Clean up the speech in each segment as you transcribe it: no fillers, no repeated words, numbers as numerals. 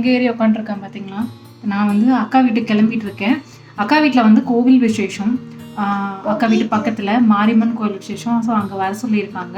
எங்கே ஏறி உட்காந்துருக்கேன் பார்த்தீங்களா? நான் வந்து அக்கா வீட்டுக்கு கிளம்பிட்டு இருக்கேன். அக்கா வீட்டில் வந்து கோவில் விசேஷம். அக்கா வீட்டு பக்கத்தில் மாரியம்மன் கோவில் விசேஷம். ஸோ அங்கே வர சொல்லியிருக்காங்க.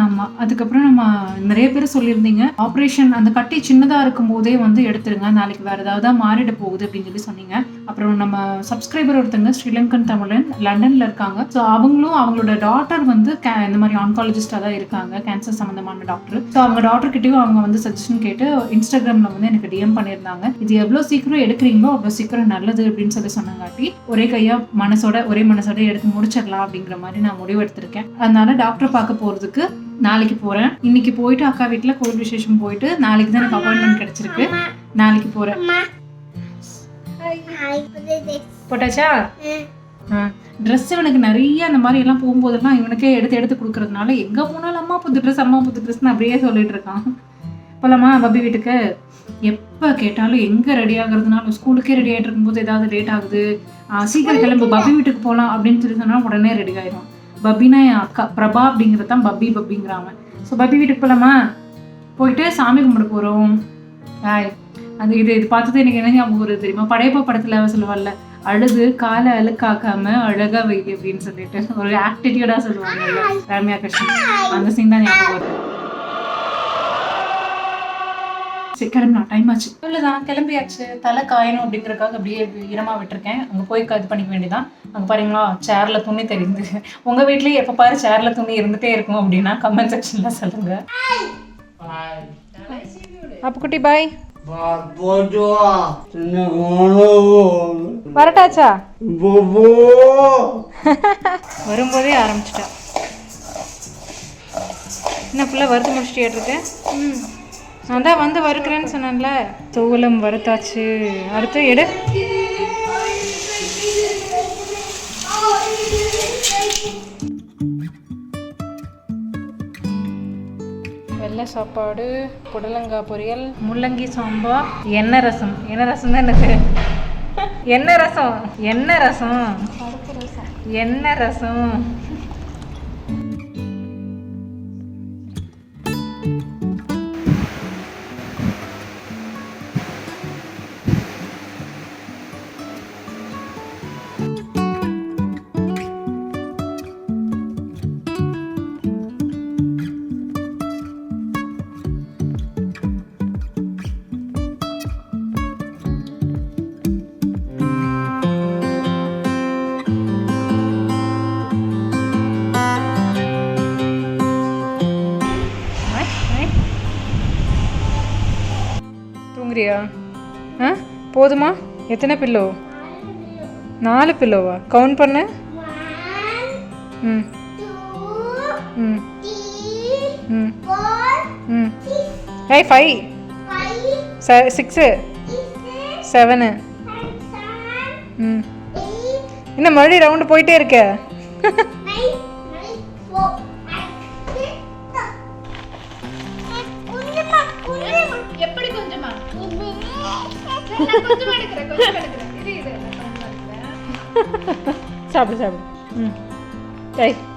ஆமாம். அதுக்கப்புறம் நம்ம நிறைய பேர் சொல்லியிருந்தீங்க ஆப்ரேஷன் அந்த கட்டி சின்னதாக இருக்கும் போதே வந்து எடுத்துருங்க, நாளைக்கு வேறு ஏதாவது மாறிட போகுது அப்படின்னு சொல்லி சொன்னீங்க. அப்புறம் நம்ம சப்ஸ்கிரைபர் ஒருத்தங்க ஸ்ரீலங்கன் தமிழன் லண்டனில் இருக்காங்க. ஸோ அவங்களும் அவங்களோட டாட்டர் வந்து இந்த மாதிரி ஆன்காலஜிஸ்டாக தான் இருக்காங்க, கேன்சர் சம்மந்தமான டாக்டர். ஸோ அவங்க டாக்டர்கிட்டையும் அவங்க வந்து சஜஷன் கேட்டு இன்ஸ்டாகிராமில் வந்து எனக்கு டிஎம் பண்ணியிருந்தாங்க. இது எவ்வளோ சீக்கிரம் எடுக்கிறீங்களோ அவ்வளோ சீக்கிரம் நல்லது அப்படின்னு சொல்லி சொன்னாங்காட்டி ஒரே மனசோட எடுத்து முடிச்சிடலாம் அப்படிங்கிற மாதிரி நான் முடிவு எடுத்திருக்கேன். அதனால டாக்டர் பார்க்க போறதுக்கு நாளைக்கு போறேன். இன்னைக்கு போயிட்டு அக்கா வீட்டுல கோவில் விசேஷம் போயிட்டு நாளைக்கு தான் எனக்கு அப்பாயின்மெண்ட் கிடைச்சிருக்கு. நாளைக்கு போறேன். போட்டாச்சா? ட்ரெஸ் இவனுக்கு நிறைய அந்த மாதிரி எல்லாம் போகும்போதெல்லாம் இவனுக்கே எடுத்து கொடுக்கறதுனால எங்க போனாலும் அம்மா புது ட்ரெஸ் அப்படியே சொல்லிட்டு இருக்கான். போலாமா பப்பி வீட்டுக்கு? எப்போ கேட்டாலும் எங்கே ரெடி ஆகுறதுனாலும் ஸ்கூலுக்கே ரெடி ஆகிட்டு இருக்கும்போது ஏதாவது லேட் ஆகுது, சீக்கிரம் கிளம்பு பப்பி வீட்டுக்கு போகலாம் அப்படின்னு சொல்லி சொன்னால் உடனே ரெடி ஆயிடும். பப்பினா என் அக்கா பிரபா அப்படிங்கிறது தான் பப்பிங்கிறாங்க. ஸோ பப்பி வீட்டுக்கு போகலாமா? போயிட்டு சாமி கும்பிட போகிறோம். அந்த இது பார்த்தது எனக்கு என்ன ஞாபகம் வருது தெரியுமா? படையப்பா படத்தில் சொல்லுவாள்ல, அழுது காலை அழுக்காக்காம அழகா வை அப்படின்னு சொல்லிட்டு ஒரு ஆக்டிடியூடாக சொல்லுவாங்கல்ல ரம்யா கிருஷ்ணன், அந்த சீன் தான் ஞாபகம் வருது. கிளம்பலாம், டைம் ஆச்சு. இவ்வளோதான், கிளம்பியாச்சு. தலை காயணும் அப்படிங்கிறதுக்காக அப்படியே ஈரமாக விட்டுருக்கேன். அங்கே போய் இது பண்ணிக்க வேண்டியதான். அங்கே பாருங்களா சேரில் துணி தெரியுது. உங்கள் வீட்லேயே எப்போ பாரு சேரில் துணி இருந்துகிட்டே இருக்கும் அப்படின்னா கமெண்ட் செக்ஷனில் சொல்லுங்க. அப்புக்குட்டி பாய். வரட்டாச்சா? வரும்போதே ஆரம்பிச்சிட்டா. என்ன பிள்ளை வறுத்து முடிச்சுட்டு இருக்கேன். நான் தான் வந்து வறுக்கிறேன்னு சொன்னேன்ல. தோலம் வறுத்தாச்சு. அடுத்து எடு. வெள்ளை சாப்பாடு, புடலங்காய் பொரியல், முள்ளங்கி சாம்பார், எண்ணெய் ரசம். எண்ணெய் ரசம் தான் எனக்கு. எண்ணெய் ரசம். தூங்குறியா? போதுமா? எத்தனை பில்லோ? 4 பில்லோவா? கவுண்ட் பண்ணு. 5 6 7 என்ன மறுபடியும் ரவுண்டு போயிட்டே இருக்க? சாப்பிடு.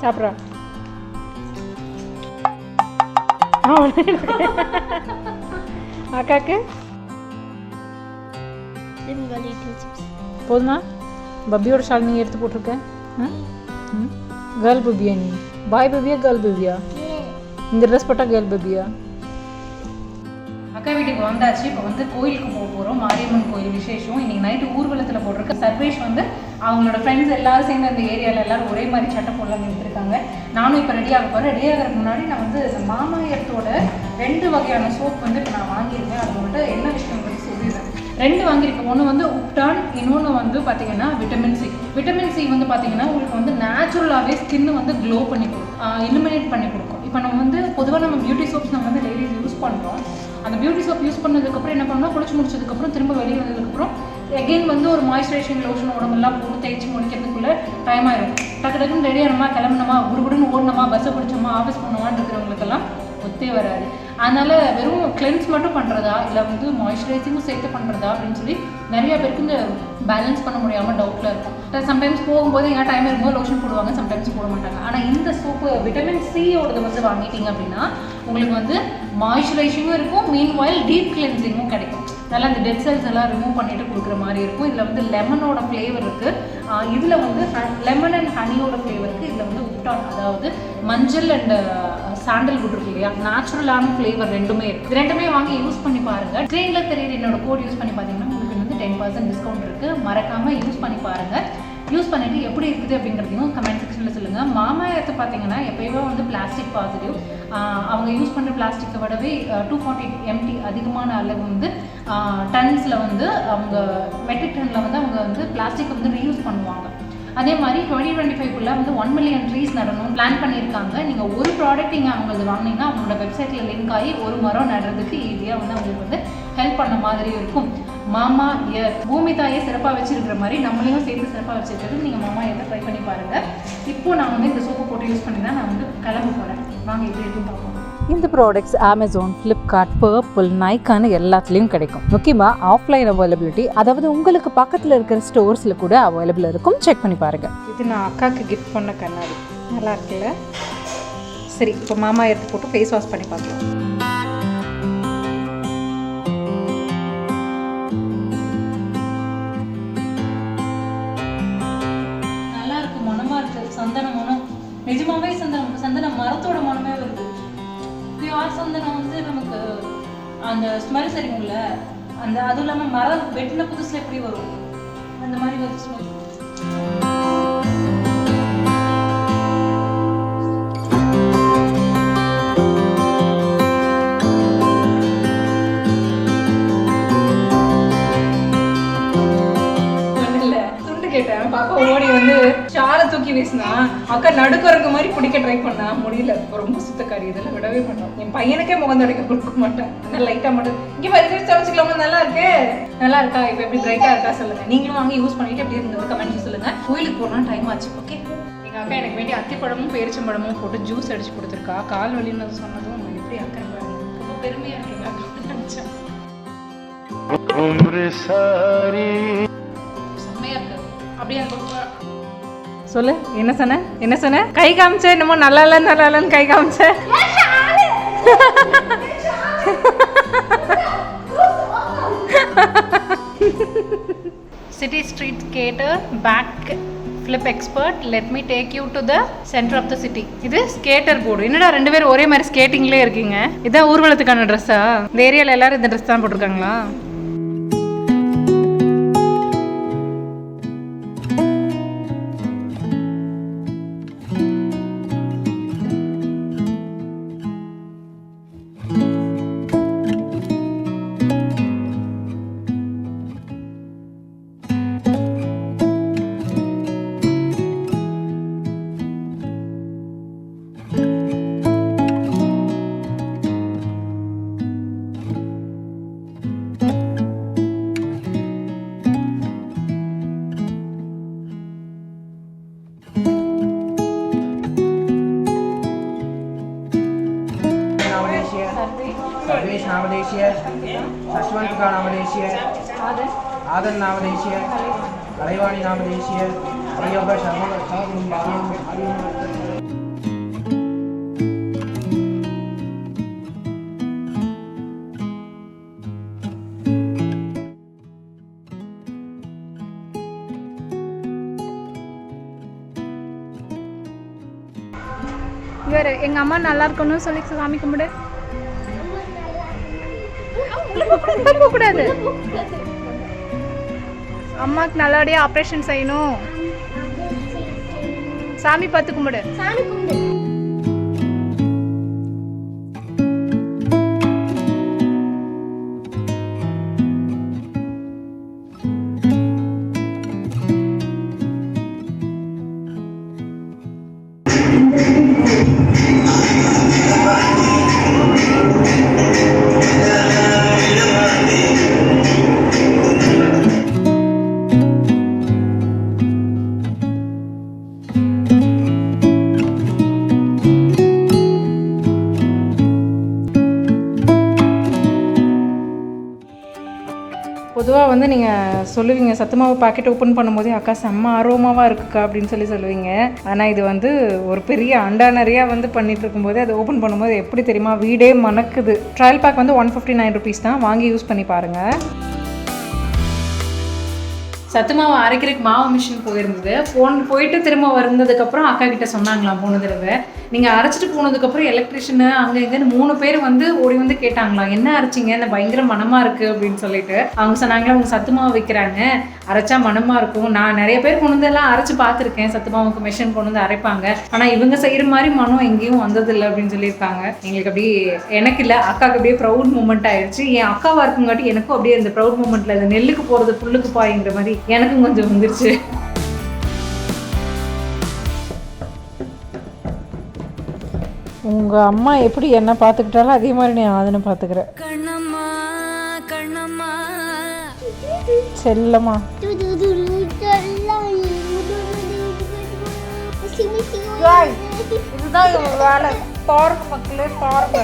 சாப்பிட்றா. அக்காக்கு போதுமா? பப்பியோட ஷால் நீ எடுத்து போட்டிருக்க. கேர்ள் பப்பியா நீ? பாய் பப்பியா கேர்ள் பப்பியா? இந்த ட்ரெஸ் போட்டால் கேர்ள் பப்பியா? அக்கா வீட்டுக்கு வந்தாச்சு. இப்போ வந்து கோயிலுக்கு போக போகிறோம். மாரியம்மன் கோயில் விசேஷம். இன்னைக்கு நைட்டு ஊர்வலத்தில் போட்டிருக்க சர்வேஷ் வந்து அவங்களோட ஃப்ரெண்ட்ஸ் எல்லாரும் சேர்ந்து அந்த ஏரியாவில் எல்லாரும் ஒரே மாதிரி சட்டை போடலாம் எடுத்துருக்காங்க. நானும் இப்போ ரெடி ஆக போகிறேன். ரெடி ஆகிறதுக்கு முன்னாடி நான் வந்து மாமாயத்தோட 2 வகையான சோப் வந்து இப்போ நான் வாங்கியிருக்கேன். அது வந்துட்டு என்ன விஷயம் பற்றி சொல்லிடுறேன். 2 வாங்கியிருக்கேன். ஒன்று வந்து உப்டான், இன்னொன்று வந்து பார்த்தீங்கன்னா விட்டமின் சி. விட்டமின் சி வந்து பார்த்தீங்கன்னா உங்களுக்கு வந்து நேச்சுரலாகவே ஸ்கின்னு வந்து க்ளோ பண்ணி கொடுக்கும், இலுமினேட் பண்ணி கொடுக்கும். இப்போ நம்ம வந்து பொதுவாக நம்ம பியூட்டி சோப்ஸ் நம்ம வந்து லேடிஸ் யூஸ் பண்ணுறோம். அந்த பியூட்டி சோப் யூஸ் பண்ணதுக்கப்புறம் என்ன பண்ணோம்னா குளிச்சு முடிச்சதுக்கப்புறம் திரும்ப வெளியே வந்ததுக்கப்புறம் எகெயின் வந்து ஒரு மாய்ஸ்சரைசேஷன் லோஷன் உடம்பெல்லாம் போட்டு தேய்ச்சி முடிக்கிறதுக்குள்ளே டைம் ஆயிடும். டக்குன்னு ரெடியானமா கிளம்பணுமா குடுன்னு ஓடணுமா பஸ்ஸை பிடிச்சோமா ஆஃபீஸ் போனோமான்னு இருக்கிறவங்களுக்கெல்லாம் ஒத்தே வராது. அதனால் வெறும் கிளென்ஸ் மட்டும் பண்ணுறதா இல்லை வந்து மாய்ஸ்சரைசிங்கும் சேர்த்து பண்ணுறதா அப்படின்னு சொல்லி நிறைய பேருக்கு இந்த பேலன்ஸ் பண்ண முடியாமல் டவுட்டில் இருக்கும். சம்டைம்ஸ் போகும்போது எங்கள் டைம் இருக்கும்போது லோஷன் போடுவாங்க, சம்டைம்ஸ் போட மாட்டாங்க. ஆனால் இந்த சோப்பு விட்டமின் சியோடது வந்து வாங்கிட்டீங்க அப்படின்னா உங்களுக்கு வந்து மாய்ஸ்சரைசிங்கும் இருக்கும், மீன்வைல் டீப் கிளென்சிங்கும் கிடைக்கும். நல்லா அந்த டெட் செல்ஸ் எல்லாம் ரிமூவ் பண்ணிட்டு கொடுக்குற மாதிரி இருக்கும். இதில் வந்து லெமனோட ஃப்ளேவர் இருக்குது, இதில் வந்து லெமன் அண்ட் ஹனியோட ஃப்ளேவர் இருக்குது. இதில் வந்து உப்டான், அதாவது மஞ்சள் அண்ட் சாண்டல்வுட் இருக்கு இல்லையா, நேச்சுரலான ஃப்ளேவர் ரெண்டுமே இருக்குது. இது ரெண்டுமே வாங்கி யூஸ் பண்ணி பாருங்கள். ஸ்க்ரீனில் தெரியுது என்னோட கோட் யூஸ் பண்ணி பார்த்தீங்கன்னா உங்களுக்கு வந்து 10% டிஸ்கவுண்ட் இருக்குது. மறக்காமல் யூஸ் பண்ணி பாருங்கள். யூஸ் பண்ணிவிட்டு எப்படி இருக்குது அப்படிங்கிறதையும் கமெண்ட் செக்ஷனில் சொல்லுங்கள். மாமா எர்த் பார்த்தீங்கன்னா எப்போயுமே வந்து பிளாஸ்டிக் பாசிட்டிவ். அவங்க யூஸ் பண்ணுற பிளாஸ்டிக்கை விடவே 240 MT அதிகமான அளவு வந்து டன்ஸில் வந்து அவங்க மெட்ரிக் டன்னில் வந்து அவங்க வந்து பிளாஸ்டிக்கை வந்து ரீயூஸ் பண்ணுவாங்க. அதே மாதிரி 2025 வந்து 1 million ட்ரீஸ் நடணும் பிளான் பண்ணியிருக்காங்க. நீங்கள் ஒரு ப்ராடக்ட் நீங்கள் அவங்களுக்கு வாங்கினீங்கன்னா அவங்களோட வெப்சைட்டில் லிங்க் ஆகி ஒரு மரம் நடுறதுக்கு ஈஸியாக வந்து அவங்களுக்கு வந்து ஹெல்ப் பண்ண மாதிரி இருக்கும். மாமா எர்த் பூமி தாயை சிறப்பாக வச்சிருக்கிற மாதிரி நம்மளையும் சேர்த்து சிறப்பாக வச்சிருக்கிறது. நீங்கள் மாமா எர்த்தை ட்ரை பண்ணி பாருங்கள். இப்போ நான் வந்து இந்த சோப்பு போட்டு யூஸ் பண்ணி தான் நான் வந்து கிளம்ப போகிறேன். வாங்க எப்படி இருக்குன்னு பார்ப்போம். இந்த ப்ராடக்ட்ஸ் அமேசான், ஃப்ளிப்கார்ட், பர்பிள், நைக்கான எல்லாத்துலேயும் கிடைக்கும். முக்கியமாக ஆஃப்லைன் அவைலபிலிட்டி, அதாவது உங்களுக்கு பக்கத்தில் இருக்கிற ஸ்டோர்ஸில் கூட அவைலபிள் இருக்கும். செக் பண்ணி பாருங்கள். இது நான் அக்காவுக்கு கிஃப்ட் பண்ண கண்ணாடி, நல்லா இருக்குல்ல? சரி, இப்போ மாமா எர்த் போட்டு ஃபேஸ் வாஷ் பண்ணி பார்க்கலாம். நல்லா இருக்கு, மனமாக இருக்குது. சந்தன மனம், நிஜமாவே சந்தன மரத்தோட மனமே வருது. பியூர் சந்தனம் வந்து நமக்கு அந்த ஸ்மெல் சரிங்கள, அந்த அதுவும் இல்லாமல் மரம் வெட்டின புதுசில் எப்படி வரும் அந்த மாதிரி ஒரு ஸ்மெல். கேட்டேன், பாப்பா ஓடி வந்து ஷாலை தூக்கி வீசினா, அக்கா நடுக்கறங்க மாதிரி பிடிக்க ட்ரை பண்ணா, முடியல. ரொம்ப சுத்தக்காரி, இதெல்லாம் விடவே மாட்டோம். என் பையனுக்கே முகம் தடைக்க கொடுக்க மாட்டேன், அதனால லைட்டா மட்டும் இங்கே வரைக்கும் துவைச்சிக்கலாமா. நல்லா இருக்கு, நல்லா இருக்கா? இப்போ எப்படி பிரைட்டா இருக்கா சொல்லுங்க. நீங்களும் வாங்கி யூஸ் பண்ணிட்டு எப்படி இருந்தது கமெண்ட் சொல்லுங்க. கோயிலுக்கு போகலாம், டைம் ஆச்சு. ஓகே, எங்க அக்கா எனக்கு வேண்டிய அத்திப்பழமும் பேரிச்சம்பழமும் போட்டு ஜூஸ் அடிச்சு கொடுத்துருக்கா. கால் வலின்னு சொன்னதும் எப்படி அக்கா ரொம்ப பெருமையா இருக்கீங்க நினைச்சேன். அப்படியே சொல்லு, என்ன சொன்ன? என்ன சொன்ன? கை காமிச்ச, என்னமோ நல்லா இல்லைன்னு கை காமிச்ச. City street skater, back flip expert, let me take you to the center of the city. இது ஸ்கேட்டர் போர்டு. என்னடா ரெண்டு பேரும் ஒரே மாதிரி ஸ்கேட்டிங்லேயே இருக்கீங்க? இதான் ஊர்வலத்துக்கான ட்ரெஸ்ஸா? இந்த ஏரியாவில் எல்லாரும் இந்த ட்ரெஸ் தான் போட்டிருக்காங்களா? सर्वेश नामदेशीय, शश्वंत का नामदेशीय, आदन नामदेशीय, कलैवाणी नामदेशीय, अयोग्य शर्मा இவர் எங்கள் அம்மா நல்லா இருக்கணும்னு சொல்லி சாமி கும்பிடு. கூடாது, அம்மாக்கு நல்லபடியாக ஆப்ரேஷன் செய்யணும். சாமி பார்த்து கும்பிடு. வந்து நீங்கள் சொல்லுவீங்க சத்து மாவு பாக்கெட் ஓப்பன் பண்ணும்போதே அக்கா செம்ம ஆர்வமாவாக இருக்குக்கா அப்படின்னு சொல்லுவீங்க. ஆனால் இது வந்து ஒரு பெரிய அண்டா நிறையா வந்து பண்ணிட்டு இருக்கும்போது அதை ஓப்பன் பண்ணும்போது எப்படி தெரியுமா வீடே மணக்குது. ட்ரையல் பேக் வந்து 159 rupees தான், வாங்கி யூஸ் பண்ணி பாருங்கள். சத்து மாவு அரைக்கிறதுக்கு மாவு மிஷின் போயிருந்தது. போயிட்டு திரும்ப வந்ததுக்கப்புறம் அக்கா கிட்ட சொன்னாங்களாம் போன தடவை, நீங்கள் அரைச்சிட்டு போனதுக்கப்புறம் எலக்ட்ரிஷியனு அங்கே இங்கேன்னு 3 பேர் வந்து ஓடி வந்து கேட்டாங்களாம், என்ன அரைச்சிங்க, இந்த பயங்கர மனமாக இருக்குது அப்படின்னு சொல்லிட்டு. அவங்க சொன்னாங்களா அவங்க சத்து மாவு வைக்கிறாங்க, அரைச்சா மனமாக இருக்கும். நான் நிறைய பேர் கொண்டு வந்து எல்லாம் அரைச்சி பார்த்துருக்கேன், சத்து மாவுக்கு மிஷின் கொண்டு வந்து அரைப்பாங்க, ஆனால் இவங்க செய்கிற மாதிரி மனம் எங்கேயும் வந்ததில்லை அப்படின்னு சொல்லியிருக்காங்க. எங்களுக்கு அப்படியே, எனக்கு இல்லை அக்காவுக்கு அப்படியே ப்ரௌட் மூமெண்ட் ஆயிடுச்சு. என் அக்காவாக இருக்குங்காட்டி எனக்கும் அப்படியே இந்த ப்ரௌட் மூமெண்ட்டில் இந்த நெல்லுக்கு போகிறது புல்லுக்கு பாய்ங்கிற மாதிரி எனக்கும் கொஞ்சம் வந்துருச்சு. உங்கள் அம்மா எப்படி என்ன பார்த்துக்கிட்டாலும் அதே மாதிரி நீ ஆதனை பார்த்துக்கிறேன். செல்லம்மா இதுதான் வேலை. பாருங்க மக்களே, பாருங்க.